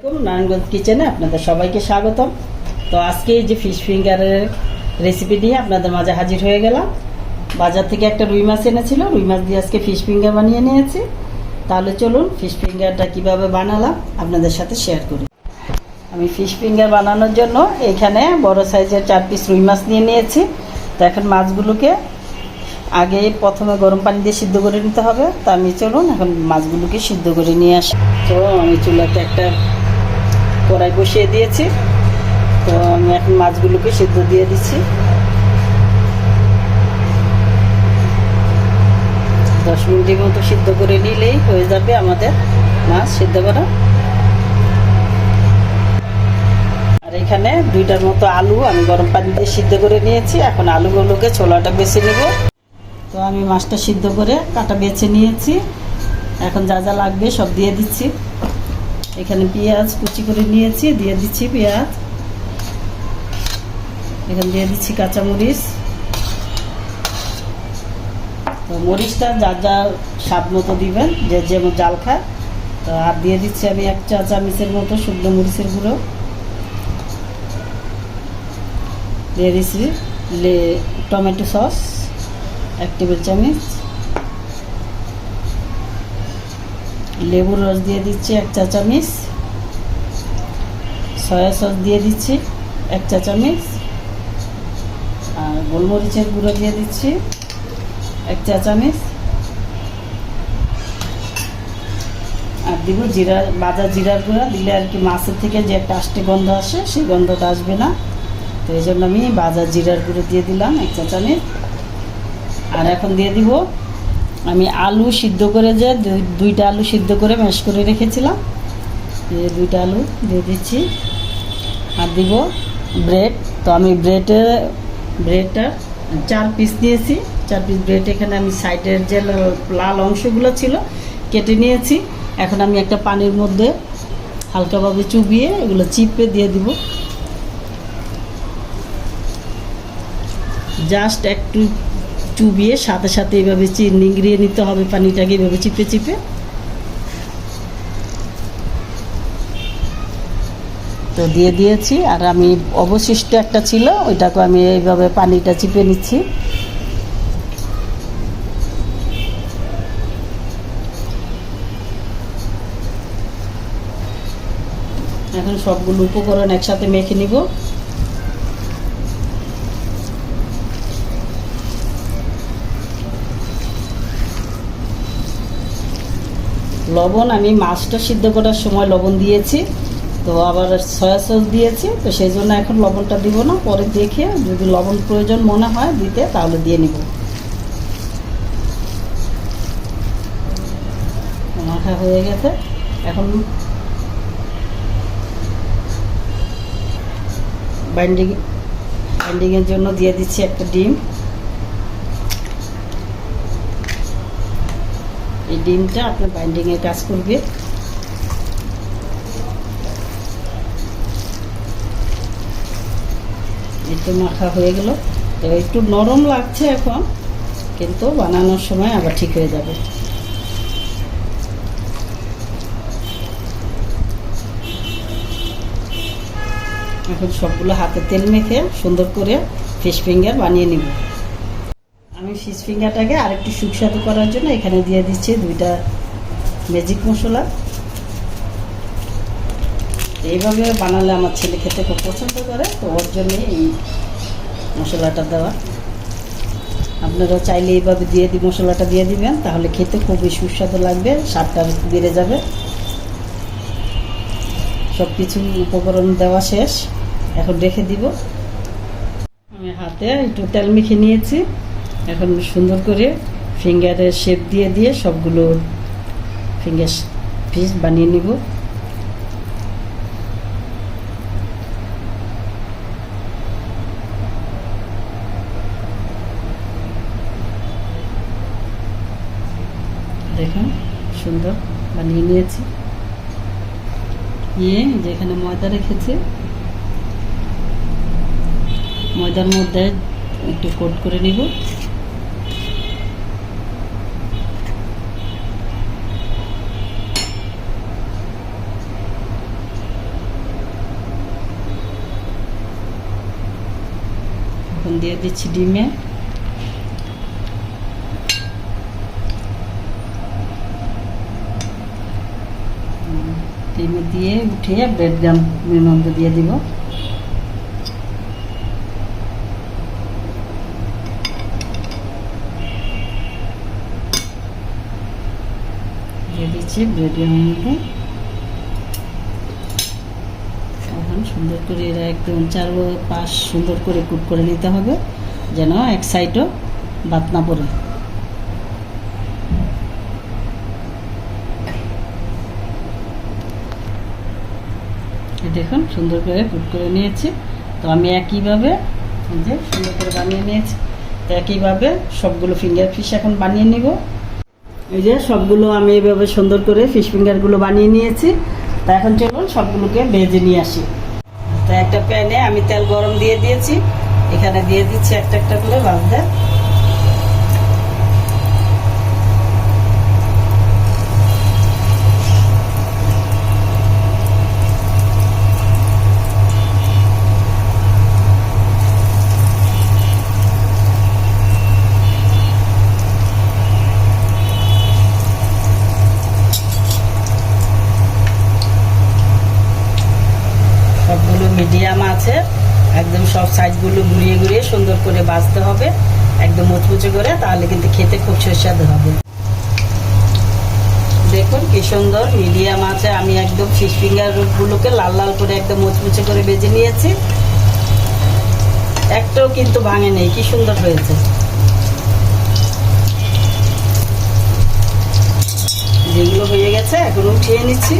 নারায়ণগঞ্জ কিচেনে আপনাদের সবাইকে স্বাগতম। তো আজকে এই যে ফিশ ফিঙ্গারের রেসিপি নিয়ে আপনাদের মাঝে হাজির হয়ে গেলাম। বাজার থেকে একটা রুই মাছ এনেছিল, রুই মাছ দিয়ে আজকে ফিশ ফিঙ্গার বানিয়ে নিয়েছি। তাহলে চলুন ফিশ ফিঙ্গারটা কিভাবে বানালাম আপনাদের সাথে শেয়ার করি। আমি ফিশ ফিঙ্গার বানানোর জন্য এখানে বড় সাইজের 4 পিস রুই মাছ নিয়ে নিয়েছি। তো এখন মাছগুলোকে আগে প্রথমে গরম পানি দিয়ে সিদ্ধ করে নিতে হবে। তো আমি চলুন এখন মাছগুলোকে সিদ্ধ করে নিয়ে আসি। তো আমি চুলাতে একটা কড়াই বসিয়ে দিয়েছি। তো আমি এখন মাছগুলোকে সিদ্ধ দিয়ে দিচ্ছি। 10 মিনিটের মতো সিদ্ধ করে নিলেই হয়ে যাবে আমাদের মাছ সিদ্ধ করা। আর এখানে 2টার মতো আলু আমি গরম পানি দিয়ে সিদ্ধ করে নিয়েছি। এখন আলুগুলোকে ছোলাটা বেছে নেব। তো আমি মাছটা সিদ্ধ করে কাটা বেছে নিয়েছি। এখন যা যা লাগবে সব দিয়ে দিচ্ছি। এখানে পেঁয়াজ কুচি করে নিয়েছি, দিয়ে দিচ্ছি পেঁয়াজ। এখানে দিয়ে দিচ্ছি কাঁচামরিচ। তো মরিচটা যার যার স্বাদ মতো দিবেন, যে যেমন জাল খায়। তো আর দিয়ে দিচ্ছি আমি 1 চা চামচের মতো শুকনো মরিচের গুঁড়ো। দিয়ে দিচ্ছি টমেটো সস 1 টেবিল চামচ। লেবুর রস দিয়ে দিচ্ছি 1 চা চামচ। সয়া সস দিয়ে দিচ্ছি 1 চা চামচ। আর গোলমরিচের গুঁড়ো দিয়ে দিচ্ছি 1 চা চামচ। আর দিব জিরা, ভাজা জিরার গুঁড়া। দিলে আর কি মাছের থেকে যে একটা আষ্টে গন্ধ আসে, সেই গন্ধটা আসবে না। তো এই জন্য আমি ভাজা জিরার গুঁড়ো দিয়ে দিলাম 1 চা চামচ। আর এখন দিয়ে দিব আমি আলু সিদ্ধ করে, যে 2টা আলু সিদ্ধ করে ম্যাশ করে রেখেছিলাম, এই 2টা আলু দিয়ে দিচ্ছি। আর দিব ব্রেড। তো আমি ব্রেডটা 4 পিস দিয়েছি। 4 পিস ব্রেড এখানে আমি সাইডের যে লাল অংশগুলো ছিল কেটে নিয়েছি। এখন আমি একটা পানির মধ্যে হালকাভাবে চুবিয়ে এগুলো চিপে দিয়ে দিব। জাস্ট একটু চুবিয়ে সাথে সাথে এইভাবে নিংড়িয়ে নিতে হবে পানিটাকে, এইভাবে চিপে চিপে। তো দিয়ে দিয়েছি। আর আমি অবশিষ্ট একটা ছিল, ওইটাকে আমি এইভাবে পানিটা চিপে নিচ্ছি। এখন সবগুলো উপকরণ একসাথে মেখে নিব। লবণ আমি মাছটা সিদ্ধ করার সময় লবণ দিয়েছি, তো আবার সয়া সস দিয়েছি। তো সেই জন্য এখন লবণটা দিব না, পরে দেখে যদি লবণ প্রয়োজন মনে হয় দিতে তাহলে দিয়ে নিব। মাখা হয়ে গেছে। এখন বাইন্ডিংয়ের জন্য দিয়ে দিচ্ছি একটা ডিম। এই ডিমটা আপনার বাইন্ডিংয়ের কাজ করবে। একটু মাখা হয়ে গেল। তো একটু নরম লাগছে এখন, কিন্তু বানানোর সময় আবার ঠিক হয়ে যাবে। এখন সবগুলো হাতে তেল মেখে সুন্দর করে ফিশ ফিঙ্গার বানিয়ে নিব। আমি ফিশ ফিঙ্গারটাকে আরেকটু সুস্বাদু করার জন্য এখানে দিয়ে দিচ্ছি 2টা ম্যাজিক মশলা। এইভাবে বানালে আমার ছেলে খেতে খুব পছন্দ করে, তো ওর জন্য এই মশলাটা দেওয়া। আপনারা চাইলে এইভাবে মশলাটা দিয়ে দিবেন, তাহলে খেতে খুবই সুস্বাদু লাগবে, স্বাদটা বেড়ে যাবে। সব কিছু উপকরণ দেওয়া শেষ, এখন রেখে দিব। আমি হাতে একটু তেল মেখে নিয়েছি। এখন সুন্দর করে ফিঙ্গারের শেপ দিয়ে দিয়ে সবগুলো ফিঙ্গার পিস বানিয়ে নিব। দেখুন সুন্দর বানিয়ে নিয়েছি। যেখানে ময়দা রেখেছি, ময়দার মধ্যে একটু কোট করে নিব। দিয়ে দিচ্ছি ডিমে। ডিমে দিয়ে উঠিয়ে ব্রেড গামের মধ্যে দিয়ে দিব। দিয়ে দিচ্ছি ব্রেড গামের মধ্যে। এখন সুন্দর করে এরা একদম 4-5 সুন্দর করে কুক করে নিতে হবে, যেন এক সাইডও বাদ না পড়ে। দেখুন সুন্দর করে কুক করে নিয়েছি। তো আমি একইভাবে যে সুন্দর করে বানিয়ে নিয়েছি, তো একইভাবে সবগুলো ফিঙ্গার ফিশ এখন বানিয়ে নিব। এই যে সবগুলো আমি এইভাবে সুন্দর করে ফিশ ফিঙ্গারগুলো বানিয়ে নিয়েছি। তা এখন চলুন সবগুলোকে ভেজে নিয়ে আসি। তো একটা প্যানে আমি তেল গরম দিয়ে দিয়েছি, এখানে দিয়ে দিচ্ছি একটা একটা করে ভাজতে। সবগুলো মিডিয়াম আছে, একদম সব সাইজগুলো ঘুরিয়ে ঘুরিয়ে সুন্দর করে ভাজতে হবে, একদম মুচমুচে করে, তাহলে কিন্তু খেতে খুব সুস্বাদু হবে। দেখুন কি সুন্দর মিডিয়াম আছে, আমি একদম ফিশ ফিঙ্গারগুলোকে লাল লাল করে একদম মুচমুচে করে ভেজে নিয়েছি, একটাও কিন্তু ভাঙে নেই, কি সুন্দর হয়েছে। যেগুলো হয়ে গেছে এখন উঠিয়ে নিচ্ছি।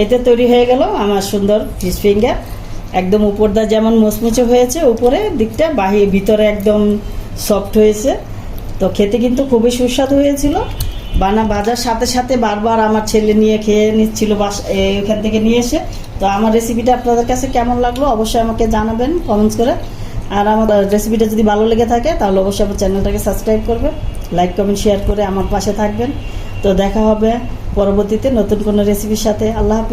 এইটা তৈরি হয়ে গেল আমার সুন্দর ফিশ ফিঙ্গার, একদম উপরটা যেমন মুচমুচে হয়েছে উপরে দিকটা, বাহির ভিতরে একদম সফট হয়েছে। তো খেতে কিন্তু খুবই সুস্বাদু হয়েছিল। ভাজার সাথে সাথে বারবার আমার ছেলে নিয়ে খেয়ে নিচ্ছিল ওখান থেকে নিয়ে এসে। তো আমার রেসিপিটা আপনাদের কাছে কেমন লাগলো অবশ্যই আমাকে জানাবেন কমেন্টস করে। আর আমার রেসিপিটা যদি ভালো লেগে থাকে তাহলে অবশ্যই আমার চ্যানেলটাকে সাবস্ক্রাইব করবেন, লাইক কমেন্ট শেয়ার করে আমার পাশে থাকবেন। তো দেখা হবে পরবর্তীতে নতুন কোনো রেসিপির সাথে। আল্লাহ হাফেজ।